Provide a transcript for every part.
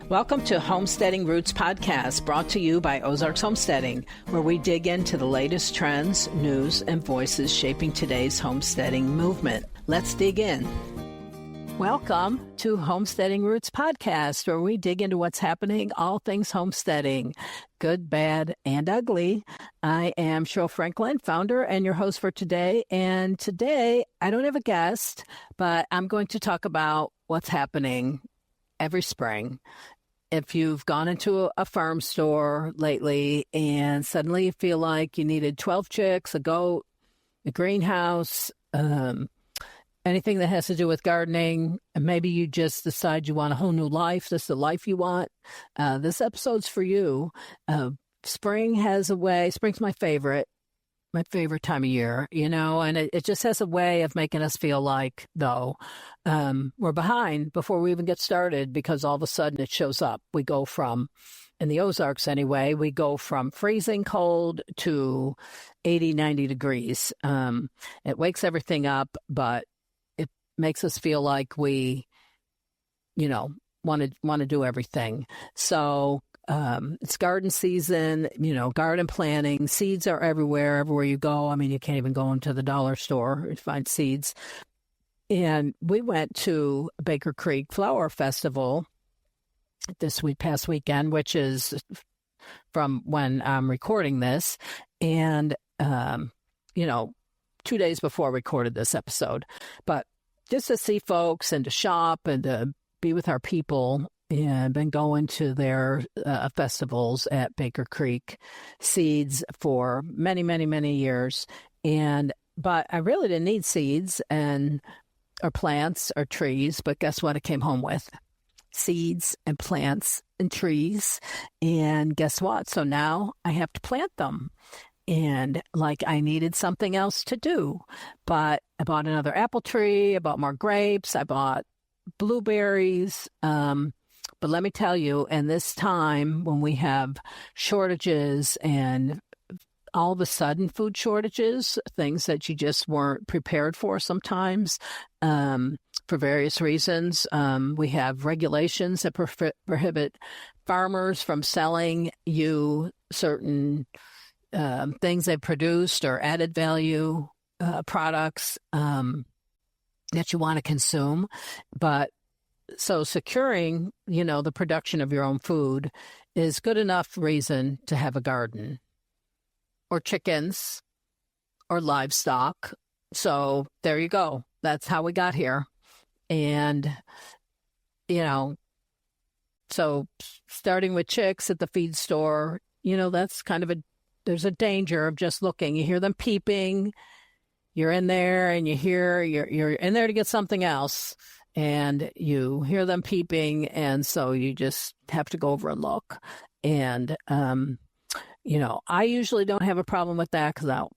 Welcome to Homesteading Roots Podcast, brought to you by Ozarks Homesteading, where we dig into the latest trends, news, and voices shaping today's homesteading movement. Let's dig in. Welcome to Homesteading Roots Podcast, where we dig into what's happening, all things homesteading, good, bad, and ugly. I am Cheryl Franklin, founder and your host for today. And today, I don't have a guest, but I'm going to talk about what's happening every spring. If you've gone into a farm store lately and suddenly you feel like you needed 12 chicks, a goat, a greenhouse, anything that has to do with gardening, and maybe you just decide you want a whole new life, this is the life you want, this episode's for you. Spring has a way, spring's my favorite time of year, and it just has a way of making us feel like, though, we're behind before we even get started, because all of a sudden it shows up. We go from, in the Ozarks anyway, we go from freezing cold to 80, 90 degrees. It wakes everything up, but it makes us feel like we, want to do everything. So it's garden season, garden planting. Seeds are everywhere you go. I mean, you can't even go into the dollar store and find seeds. And we went to Baker Creek Flower Festival this past weekend, which is from when I'm recording this. And, 2 days before I recorded this episode. But just to see folks and to shop and to be with our people, and been going to their festivals at Baker Creek Seeds for many, many, many years. But I really didn't need seeds or plants or trees. But guess what I came home with? Seeds and plants and trees. And guess what? So now I have to plant them. And I needed something else to do. But I bought another apple tree. I bought more grapes. I bought blueberries. But let me tell you, in this time when we have shortages and all of a sudden food shortages, things that you just weren't prepared for sometimes, for various reasons, we have regulations that prohibit farmers from selling you certain things they've produced or added value products that you want to consume. But so securing, the production of your own food is good enough reason to have a garden or chickens or livestock. So there you go. That's how we got here. And, so starting with chicks at the feed store, that's kind of there's a danger of just looking. You hear them peeping. You're in there and you're in there to get something else. And you hear them peeping, and so you just have to go over and look. And, I usually don't have a problem with that because I'll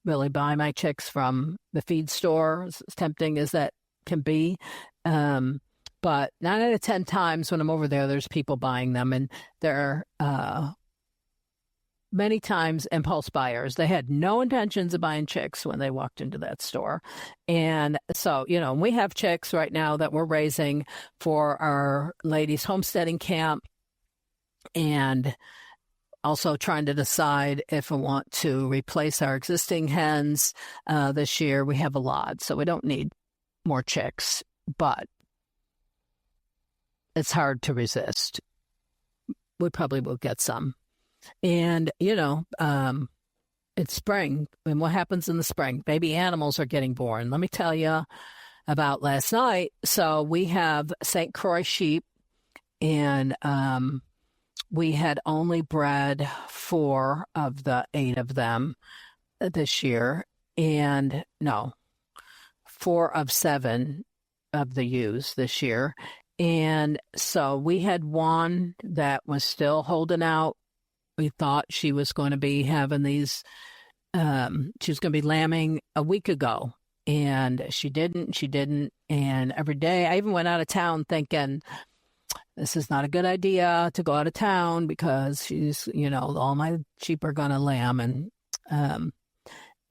really buy my chicks from the feed store, as tempting as that can be. But 9 out of 10 times when I'm over there, there's people buying them, and they're many times impulse buyers. They had no intentions of buying chicks when they walked into that store. And so, we have chicks right now that we're raising for our ladies homesteading camp, and also trying to decide if we want to replace our existing hens this year. We have a lot, so we don't need more chicks, but it's hard to resist. We probably will get some. And, it's spring. And what happens in the spring? Baby animals are getting born. Let me tell you about last night. So we have St. Croix sheep, and we had only bred 4 of the 8 of them this year. And 4 of 7 of the ewes this year. And so we had one that was still holding out. We thought she was going to be having these, she was going to be lambing a week ago, and she didn't. And every day I even went out of town thinking, this is not a good idea to go out of town because she's, all my sheep are going to lamb.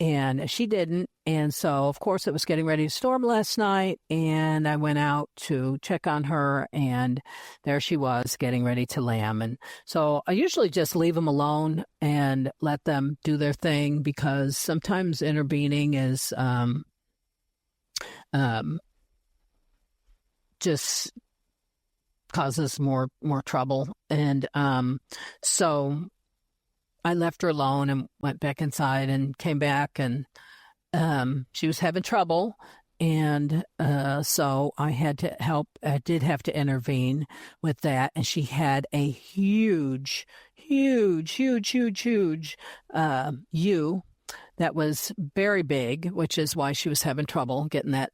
and she didn't. And so, of course, it was getting ready to storm last night, and I went out to check on her, and there she was getting ready to lamb. And so I usually just leave them alone and let them do their thing, because sometimes intervening is just causes more trouble. And so I left her alone and went back inside and came back, and she was having trouble. And so I had to help. I did have to intervene with that. And she had a huge ewe that was very big, which is why she was having trouble getting that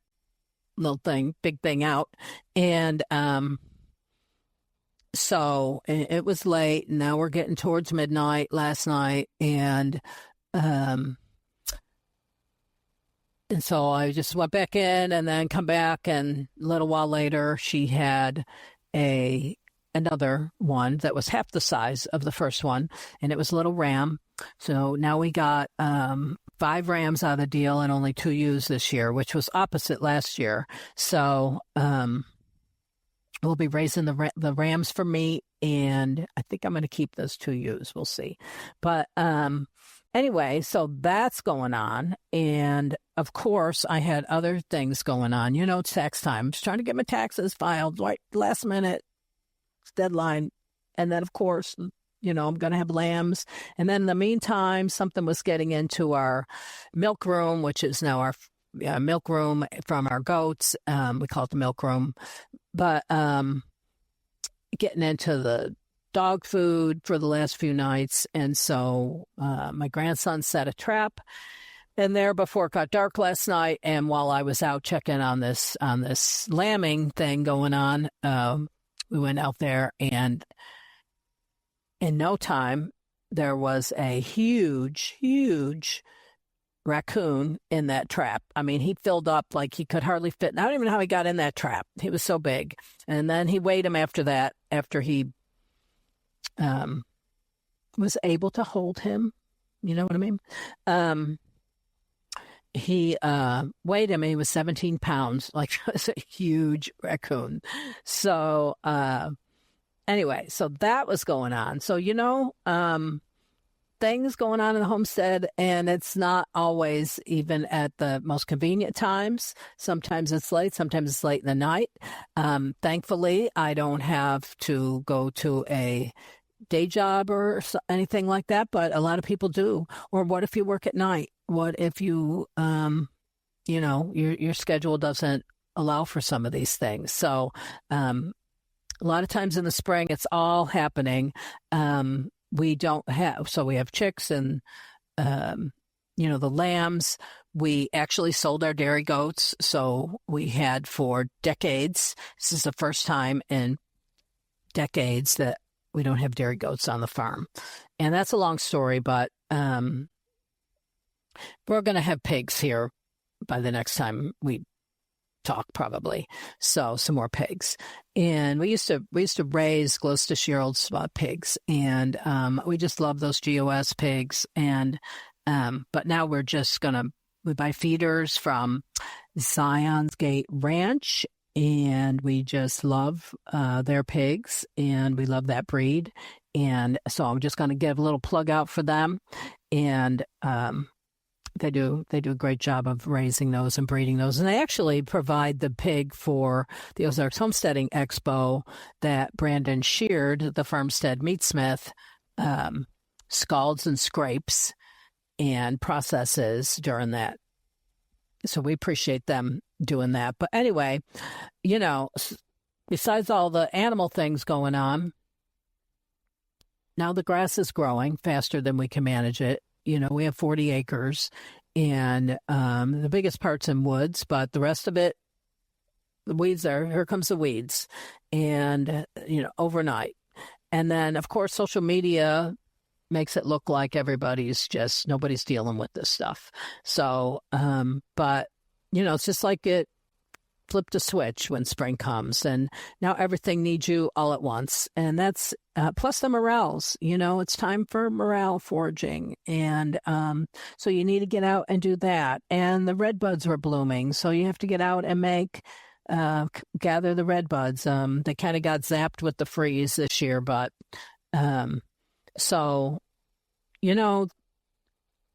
big thing out. And so it was late. Now we're getting towards midnight last night. And so I just went back in and then come back, and a little while later she had another one that was half the size of the first one, and it was a little ram. So now we got 5 rams out of the deal and only 2 ewes this year, which was opposite last year. So we'll be raising the rams for meat, and I think I'm going to keep those 2 ewes. We'll see. But anyway, so that's going on. And of course, I had other things going on. It's tax time. I'm just trying to get my taxes filed right last minute deadline. And then, of course, I'm going to have lambs. And then in the meantime, something was getting into our milk room, which is now our milk room from our goats. We call it the milk room. But getting into the dog food for the last few nights. And so my grandson set a trap in there before it got dark last night. And while I was out checking on this lambing thing going on, we went out there, and in no time, there was a huge raccoon in that trap. I mean, he filled up like he could hardly fit. I don't even know how he got in that trap. He was so big. And then he weighed him after that, after he was able to hold him. You know what I mean? He weighed him, and he was 17 pounds. Like, it was a huge raccoon. So anyway, so that was going on. So, things going on in the homestead, and it's not always even at the most convenient times. Sometimes it's late in the night. Thankfully, I don't have to go to a day job or anything like that, but a lot of people do. Or what if you work at night? What if you, your schedule doesn't allow for some of these things? So a lot of times in the spring, it's all happening. We have chicks and, the lambs. We actually sold our dairy goats. So we had for decades. This is the first time in decades that we don't have dairy goats on the farm. And that's a long story, but we're going to have pigs here by the next time we talk, probably. So some more pigs. And we used to raise Gloucestershire pigs, and we just love those GOS pigs. And but now we buy feeders from Zion's Gate Ranch, and we just love their pigs, and we love that breed. And so I'm just going to give a little plug out for them. And they do a great job of raising those and breeding those. And they actually provide the pig for the Ozarks Homesteading Expo that Brandon Sheard, the Farmstead meatsmith, scalds and scrapes and processes during that. So we appreciate them doing that. But anyway, besides all the animal things going on, now the grass is growing faster than we can manage it. We have 40 acres, and the biggest part's in woods, but the rest of it, the weeds here comes the weeds, and, overnight. And then, of course, social media makes it look like nobody's dealing with this stuff. So, but, it's just like it flipped a switch when spring comes, and now everything needs you all at once. And that's plus the morels. It's time for morel foraging, and so you need to get out and do that. And the red buds were blooming, so you have to get out and gather the red buds. They kind of got zapped with the freeze this year, but so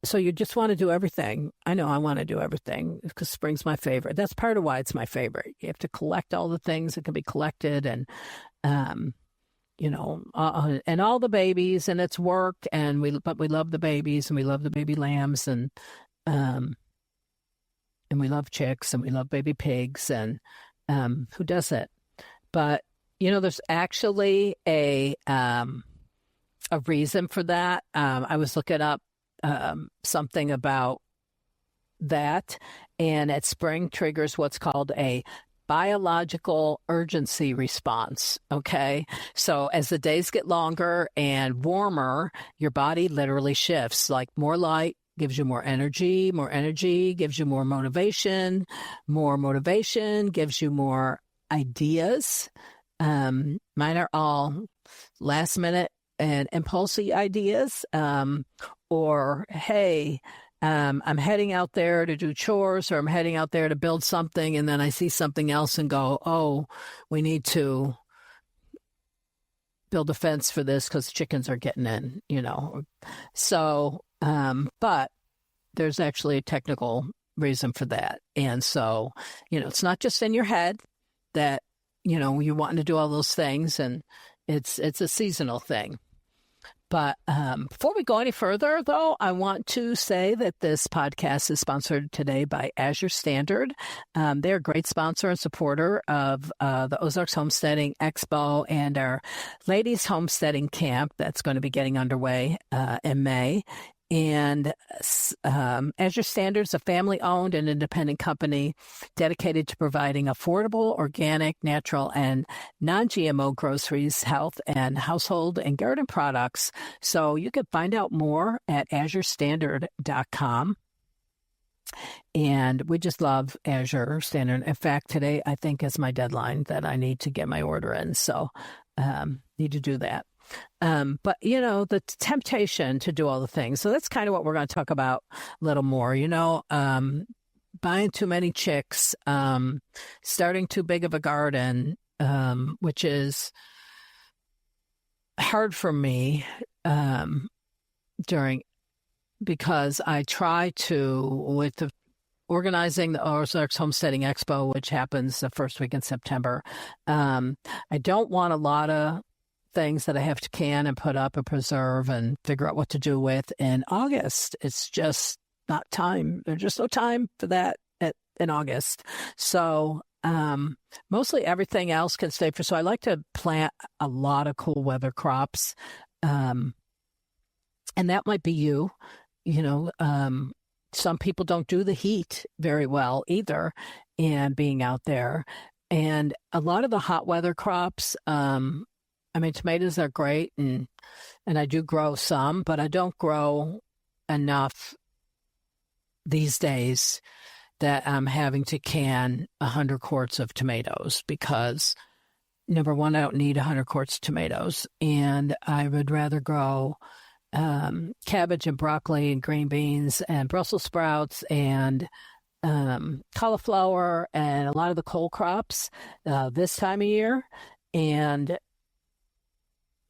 so you just want to do everything. I know I want to do everything because spring's my favorite. That's part of why it's my favorite. You have to collect all the things that can be collected, and and all the babies, and it's work, but we love the babies, and we love the baby lambs, and we love chicks, and we love baby pigs, and who does it? But there's actually a reason for that. I was looking up something about that, and at spring triggers what's called a biological urgency response. Okay, so as the days get longer and warmer, your body literally shifts. Like more light gives you more energy gives you more motivation gives you more ideas. Mine are all last minute and impulsive ideas, or hey, I'm heading out there to do chores, or I'm heading out there to build something, and then I see something else and go, oh, we need to build a fence for this because chickens are getting in, So, but there's actually a technical reason for that. And so, it's not just in your head that, you're wanting to do all those things, and it's a seasonal thing. But before we go any further, though, I want to say that this podcast is sponsored today by Azure Standard. They're a great sponsor and supporter of the Ozarks Homesteading Expo and our Ladies Homesteading Camp that's going to be getting underway in May. And Azure Standard is a family-owned and independent company dedicated to providing affordable, organic, natural, and non-GMO groceries, health, and household and garden products. So you can find out more at azurestandard.com. And we just love Azure Standard. In fact, today I think is my deadline that I need to get my order in. So need to do that. But, the temptation to do all the things. So that's kind of what we're going to talk about a little more, buying too many chicks, starting too big of a garden, which is hard for me because I try to, with the organizing the Ozarks Homesteading Expo, which happens the first week in September. I don't want a lot of things that I have to can and put up and preserve and figure out what to do with in August. It's just not time. There's just no time for that in August. So mostly everything else can stay so I like to plant a lot of cool weather crops. And that might be you. Some people don't do the heat very well either, and being out there. And a lot of the hot weather crops, tomatoes are great, and I do grow some, but I don't grow enough these days that I'm having to can 100 quarts of tomatoes because, number one, I don't need 100 quarts of tomatoes, and I would rather grow cabbage and broccoli and green beans and Brussels sprouts and cauliflower and a lot of the cole crops this time of year.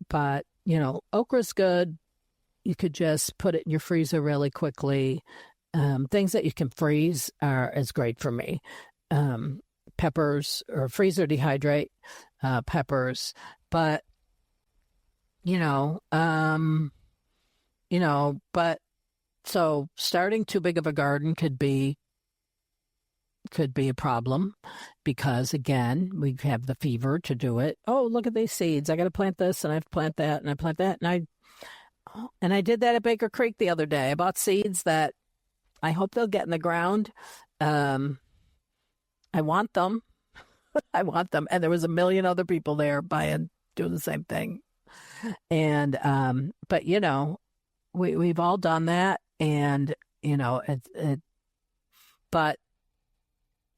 But okra's good. You could just put it in your freezer really quickly. Things that you can freeze is great for me. Peppers, or freezer dehydrate peppers. But but so starting too big of a garden could be a problem because, again, we have the fever to do it. Oh, look at these seeds. I got to plant this, and I have to plant that, and I plant that. And I did that at Baker Creek the other day. I bought seeds that I hope they'll get in the ground. I want them. I want them. And there was a million other people there doing the same thing. And, but, we've all done that. And, but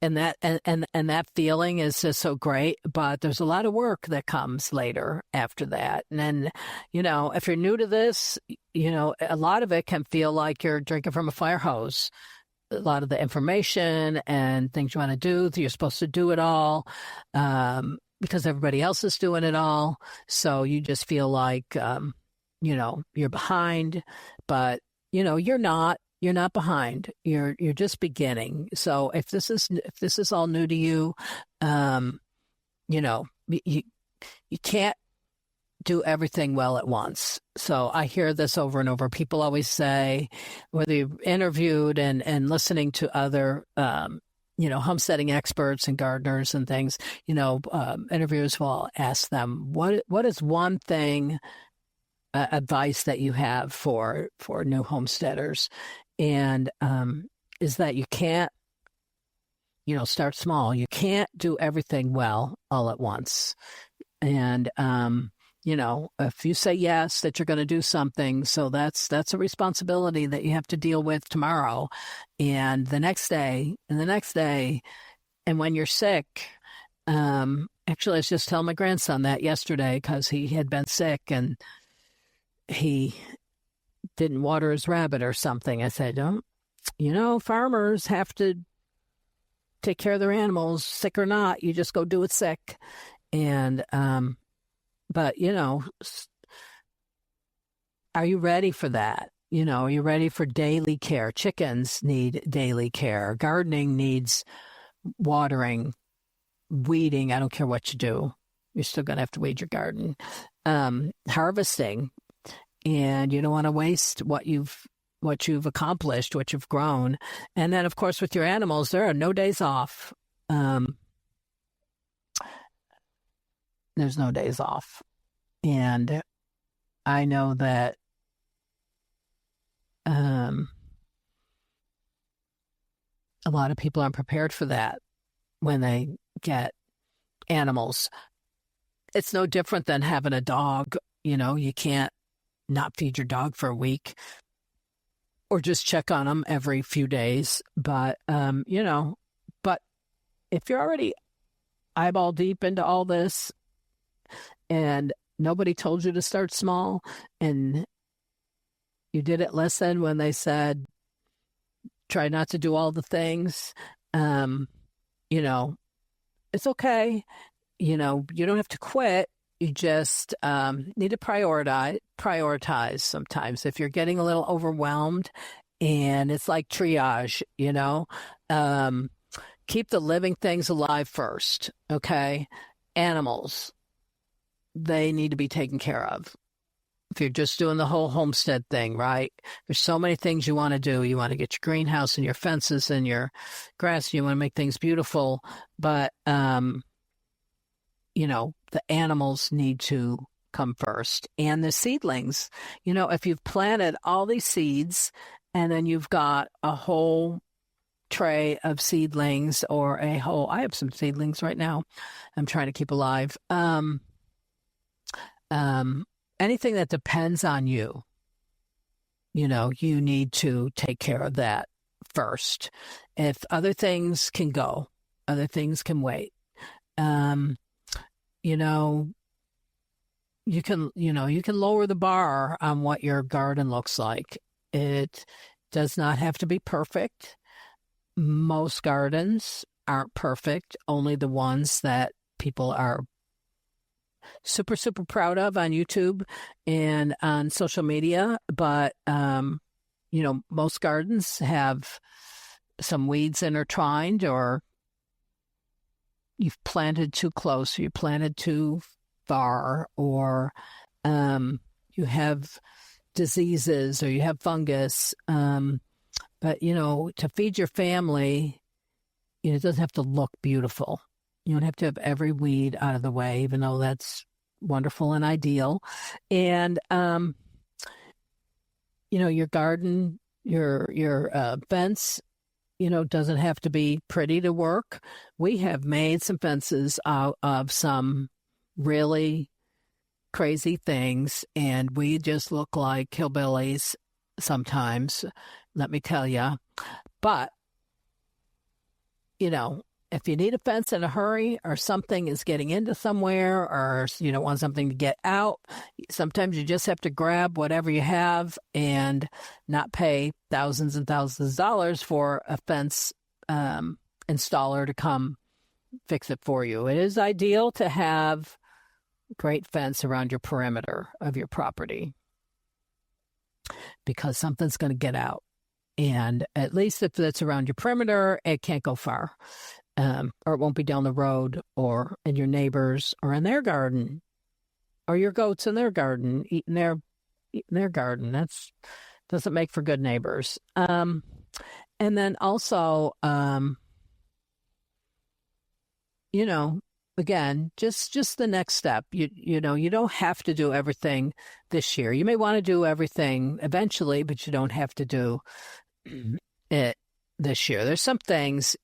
And that feeling is just so great, but there's a lot of work that comes later after that. And then, if you're new to this, a lot of it can feel like you're drinking from a fire hose. A lot of the information and things you want to do, you're supposed to do it all because everybody else is doing it all. So you just feel like, you're behind, but, you're not. You're not behind. You're just beginning. So if this is all new to you, you can't do everything well at once. So I hear this over and over. People always say, whether you're interviewed and listening to other, homesteading experts and gardeners and things, interviewers will ask them, what is one thing, advice that you have for new homesteaders? And is that you can't, start small. You can't do everything well all at once. And, if you say yes, that you're going to do something, so that's a responsibility that you have to deal with tomorrow and the next day and the next day. And when you're sick, actually, I was just telling my grandson that yesterday because he had been sick and he didn't water his rabbit or something. I said, farmers have to take care of their animals, sick or not. You just go do it sick. And, but, are you ready for that? Are you ready for daily care? Chickens need daily care. Gardening needs watering, weeding. I don't care what you do. You're still going to have to weed your garden. Harvesting. And you don't want to waste what you've accomplished, what you've grown. And then, of course, with your animals, there are no days off. There's no days off. And I know that a lot of people aren't prepared for that when they get animals. It's no different than having a dog. You can't not feed your dog for a week or just check on them every few days. But, but if you're already eyeball deep into all this and nobody told you to start small and you did it listen when they said, try not to do all the things, it's okay. You don't have to quit. You just need to prioritize sometimes. If you're getting a little overwhelmed and it's like triage, keep the living things alive first, okay? Animals, they need to be taken care of. If you're just doing the whole homestead thing, right? There's so many things you want to do. You want to get your greenhouse and your fences and your grass. You want to make things beautiful, but the animals need to come first. And the seedlings, if you've planted all these seeds and then you've got a whole tray of seedlings or I have some seedlings right now I'm trying to keep alive. Anything that depends on you, you need to take care of that first. If other things can go, other things can wait. You can lower the bar on what your garden looks like. It does not have to be perfect. Most gardens aren't perfect, only the ones that people are super, super proud of on YouTube and on social media. But, most gardens have some weeds intertwined, or you've planted too close, or you planted too far, or you have diseases, or you have fungus. But, to feed your family, it doesn't have to look beautiful. You don't have to have every weed out of the way, even though that's wonderful and ideal. And, your garden, your fence, doesn't have to be pretty to work. We have made some fences out of some really crazy things, and we just look like hillbillies sometimes, let me tell you. But, if you need a fence in a hurry, or something is getting into somewhere, or you don't want something to get out, sometimes you just have to grab whatever you have and not pay thousands and thousands of dollars for a fence installer to come fix it for you. It is ideal to have great fence around your perimeter of your property, because something's going to get out. And at least if it's around your perimeter, it can't go far. Or it won't be down the road or in your neighbors or in their garden, or your goats in their garden eating their garden. That's doesn't make for good neighbors. And then also, again, just the next step. You don't have to do everything this year. You may want to do everything eventually, but you don't have to do it this year. There's some things,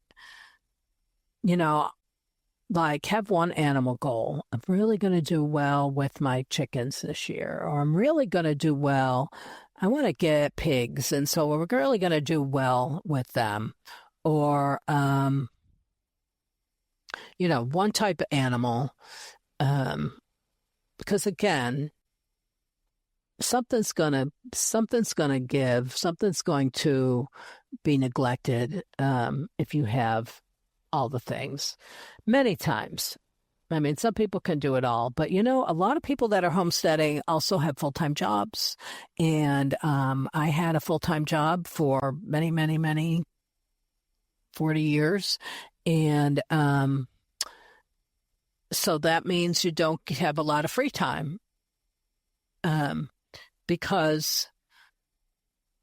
like have one animal goal. I'm really going to do well with my chickens this year, or I'm really going to do well. I want to get pigs, and so we're really going to do well with them. Or, one type of animal, because again, something's going to give, something's going to be neglected if you have all the things. Many times. I mean, some people can do it all, but a lot of people that are homesteading also have full-time jobs. And I had a full-time job for many, many, many 40 years. And so that means you don't have a lot of free time, because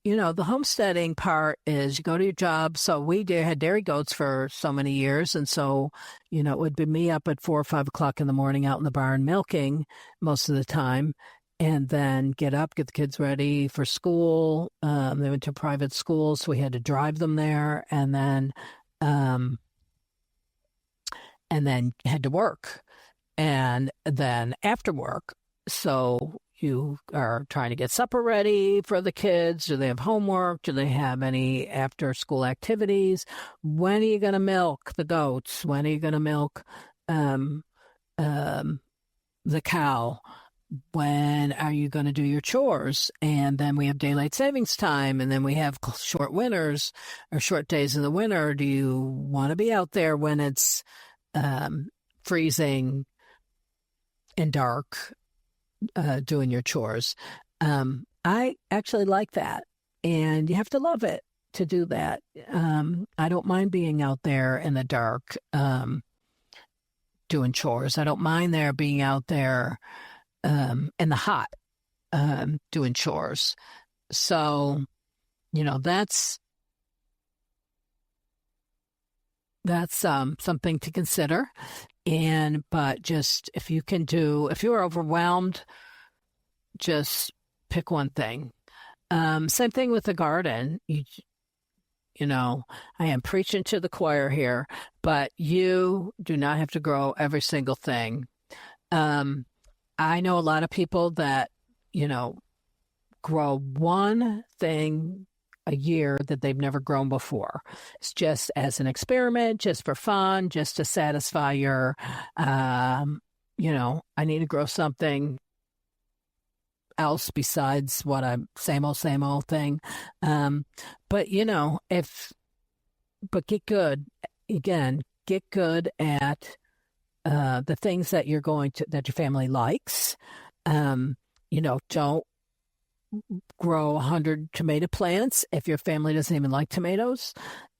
the homesteading part is you go to your job. So we had dairy goats for so many years. And so, it would be me up at 4 or 5 o'clock in the morning out in the barn milking most of the time, and then get up, get the kids ready for school. They went to private schools, so we had to drive them there, and then had to work. And then after work, so you are trying to get supper ready for the kids. Do they have homework? Do they have any after-school activities? When are you going to milk the goats? When are you going to milk the cow? When are you going to do your chores? And then we have daylight savings time, and then we have short winters or short days in the winter. Do you want to be out there when it's freezing and dark? Doing your chores. I actually like that, and you have to love it to do that. I don't mind being out there in the dark doing chores. I don't mind being out there in the hot doing chores. So, that's something to consider. But just if you're overwhelmed, just pick one thing. Same thing with the garden. I am preaching to the choir here, but you do not have to grow every single thing. I know a lot of people that, grow one thing a year that they've never grown before. It's just as an experiment, just for fun, just to satisfy your, I need to grow something else besides what I'm same old thing. But get good. Again, get good at the things that that your family likes. Don't grow 100 tomato plants if your family doesn't even like tomatoes.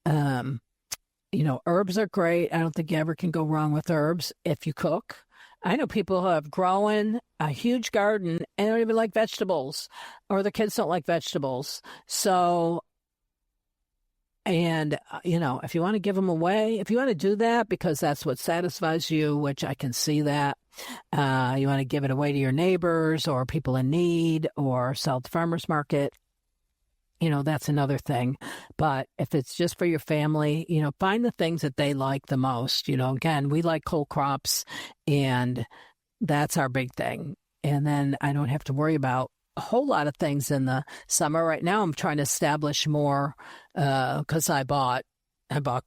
Herbs are great. I don't think you ever can go wrong with herbs if you cook. I know people who have grown a huge garden and don't even like vegetables, or the kids don't like vegetables. So, if you want to give them away, if you want to do that because that's what satisfies you, which I can see that, you want to give it away to your neighbors or people in need, or sell at the farmer's market, that's another thing. But if it's just for your family, find the things that they like the most. Again, we like cold crops, and that's our big thing. And then I don't have to worry about a whole lot of things in the summer. Right now, I'm trying to establish more because I bought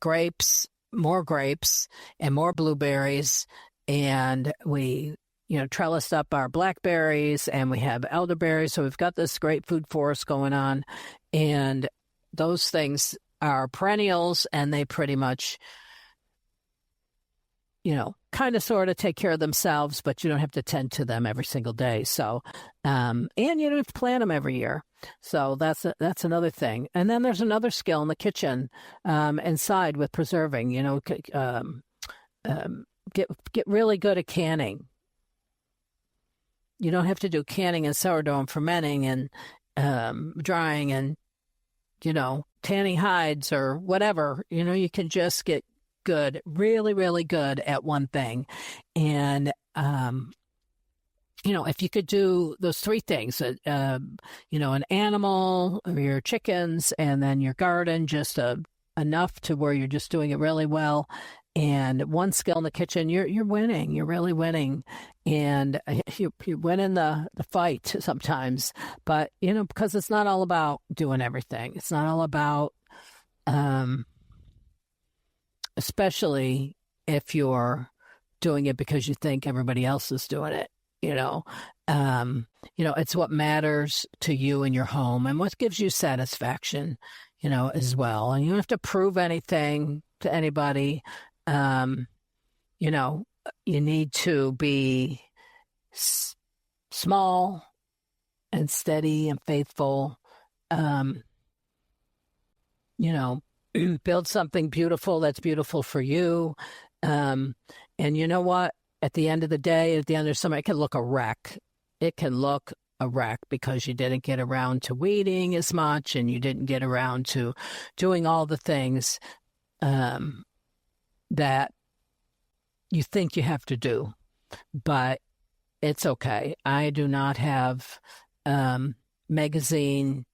grapes more grapes and more blueberries, and we trellised up our blackberries, and we have elderberries. So we've got this great food forest going on, and those things are perennials, and they pretty much, kind of sort of take care of themselves, but you don't have to tend to them every single day. So, and you don't have to plant them every year. So that's another thing. And then there's another skill in the kitchen, inside with preserving. Get really good at canning. You don't have to do canning and sourdough and fermenting and drying and tanning hides or whatever. You can just get good, really, really good at one thing. And, if you could do those three things, an animal or your chickens and then your garden, just enough to where you're just doing it really well. And one skill in the kitchen, you're winning. You're really winning. And you win in the fight sometimes. But, because it's not all about doing everything. It's not all about, especially if you're doing it because you think everybody else is doing it, it's what matters to you and your home and what gives you satisfaction, as well. And you don't have to prove anything to anybody. You need to be small and steady and faithful. Build something beautiful that's beautiful for you. And you know what? At the end of the day, at the end of summer, it can look a wreck. It can look a wreck because you didn't get around to weeding as much and you didn't get around to doing all the things that you think you have to do. But it's okay. I do not have magazine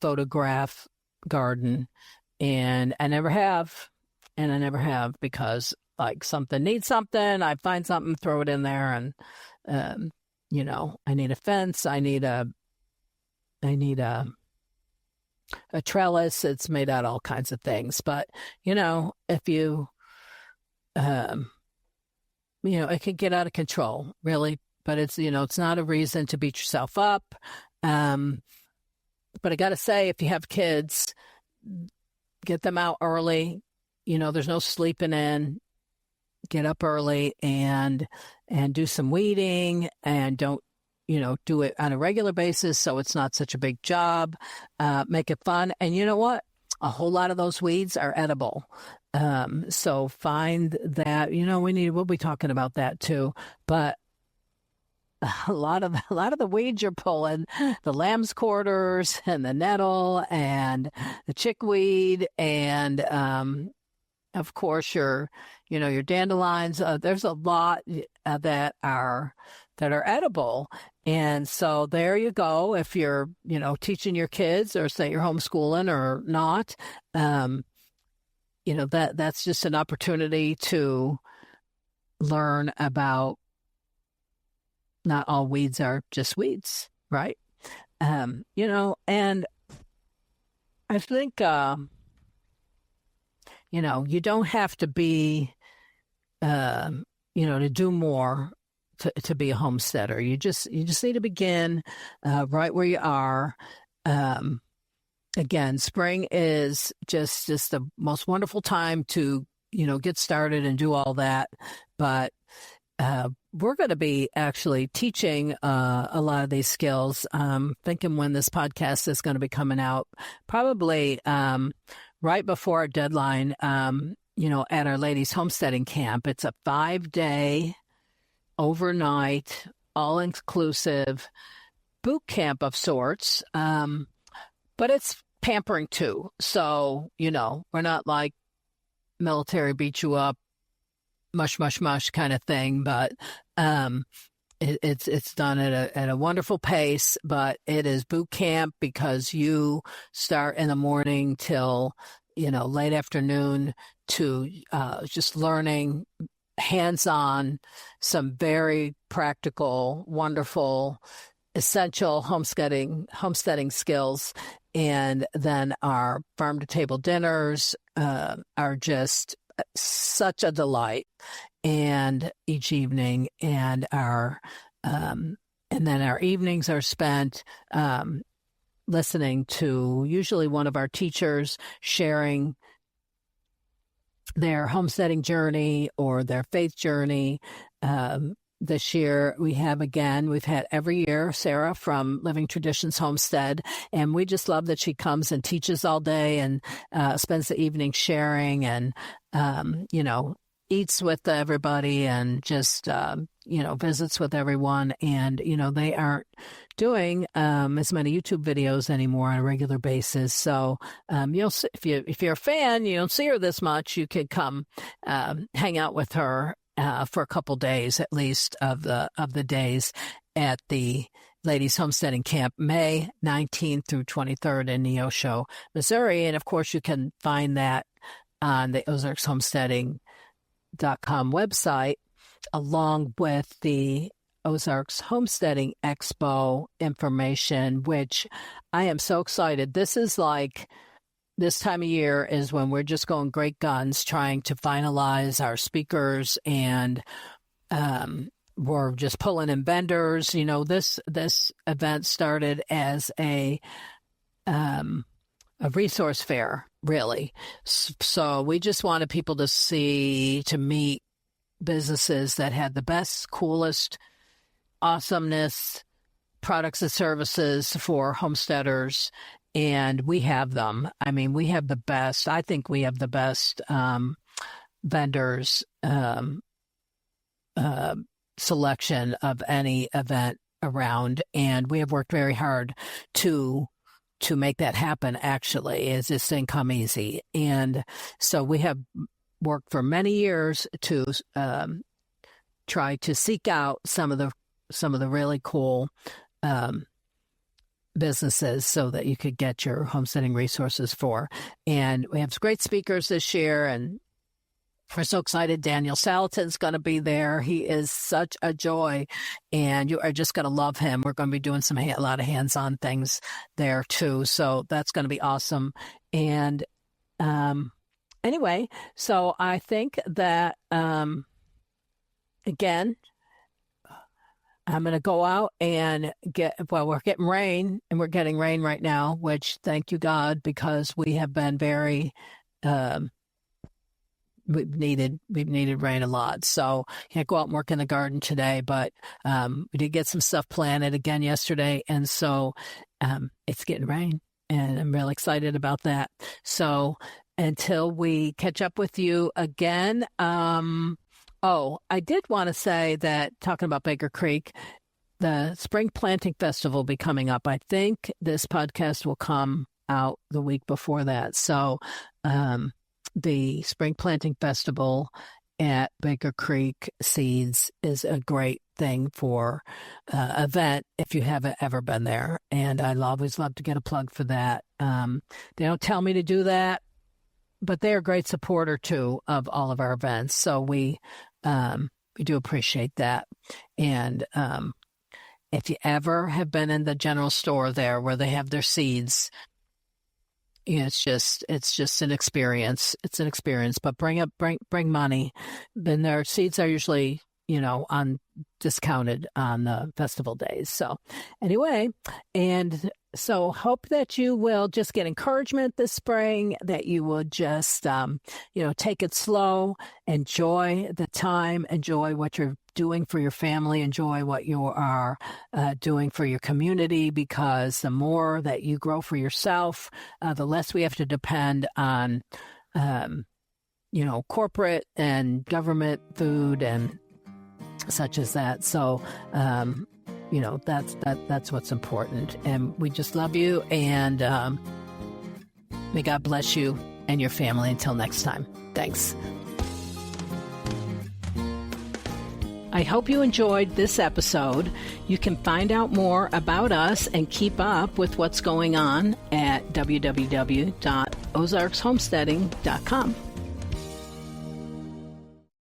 photograph garden, and I never have, because something needs something, I find something, throw it in there, and I need a fence, I need a trellis. It's made out of all kinds of things, but if you it can get out of control, really. But it's it's not a reason to beat yourself up. But I got to say, if you have kids, get them out early. There's no sleeping in. Get up early and do some weeding, and don't, do it on a regular basis so it's not such a big job. Make it fun. And you know what? A whole lot of those weeds are edible. So find that, we'll be talking about that too. But a lot of the weeds you're pulling, the lamb's quarters and the nettle and the chickweed and of course your dandelions. There's a lot that are edible, and so there you go. If you're teaching your kids, or say you're homeschooling or not, that's just an opportunity to learn about. Not all weeds are just weeds, right? And I think, you don't have to be, to do more to be a homesteader. You just need to begin right where you are. Again, spring is just the most wonderful time to, get started and do all that. But we're going to be actually teaching a lot of these skills. Thinking when this podcast is going to be coming out, probably right before our deadline, at our ladies homesteading camp. It's a 5-day, overnight, all-inclusive boot camp of sorts. But it's pampering too. So, we're not like military beat you up, mush, mush, mush kind of thing, but it's done at a wonderful pace. But it is boot camp because you start in the morning till late afternoon to just learning hands-on some very practical, wonderful, essential homesteading skills. And then our farm-to-table dinners are just such a delight, and each evening, and then our evenings are spent listening to usually one of our teachers sharing their homesteading journey or their faith journey. This year we've had every year Sarah from Living Traditions Homestead, and we just love that she comes and teaches all day and spends the evening sharing and eats with everybody and just visits with everyone. And they aren't doing as many YouTube videos anymore on a regular basis, so you'll see, if you're a fan, you don't see her this much, you could come hang out with her for a couple days at least of the days at the Ladies Homesteading Camp, May 19th through 23rd in Neosho, Missouri. And of course, you can find that on the OzarksHomesteading.com website, along with the Ozarks Homesteading Expo information, which I am so excited. This is like, this time of year is when we're just going great guns trying to finalize our speakers, and we're just pulling in vendors. This event started as a resource fair, really. So we just wanted people to meet businesses that had the best, coolest, awesomeness products and services for homesteaders. And we have them. I mean, we have the best. I think we have the best vendors selection of any event around. And we have worked very hard to make that happen, actually, as this didn't come easy. And so we have worked for many years to try to seek out some of the really cool businesses so that you could get your homesteading resources for. And we have great speakers this year, and we're so excited. Daniel Salatin's going to be there. He is such a joy, and you are just going to love him. We're going to be doing a lot of hands-on things there too, so that's going to be awesome. And anyway, so I think that again, I'm going to go out and we're getting rain, and we're getting rain right now, which thank you, God, because we have been very, we've needed rain a lot. So can't go out and work in the garden today, but we did get some stuff planted again yesterday. And so it's getting rain, and I'm really excited about that. So until we catch up with you again, I did want to say that, talking about Baker Creek, the Spring Planting Festival will be coming up. I think this podcast will come out the week before that. So the Spring Planting Festival at Baker Creek Seeds is a great thing for event if you haven't ever been there. And I always love to get a plug for that. They don't tell me to do that, but they're a great supporter, too, of all of our events. So we do appreciate that. And if you ever have been in the general store there where they have their seeds, it's just an experience. It's an experience. But bring money. Then their seeds are usually, on discounted on the festival days. So anyway, and so hope that you will just get encouragement this spring, that you will just, take it slow, enjoy the time, enjoy what you're doing for your family, enjoy what you are doing for your community, because the more that you grow for yourself, the less we have to depend on, corporate and government food and such as that. So, that's what's important. And we just love you, and may God bless you and your family. Until next time. Thanks. I hope you enjoyed this episode. You can find out more about us and keep up with what's going on at www.ozarkshomesteading.com.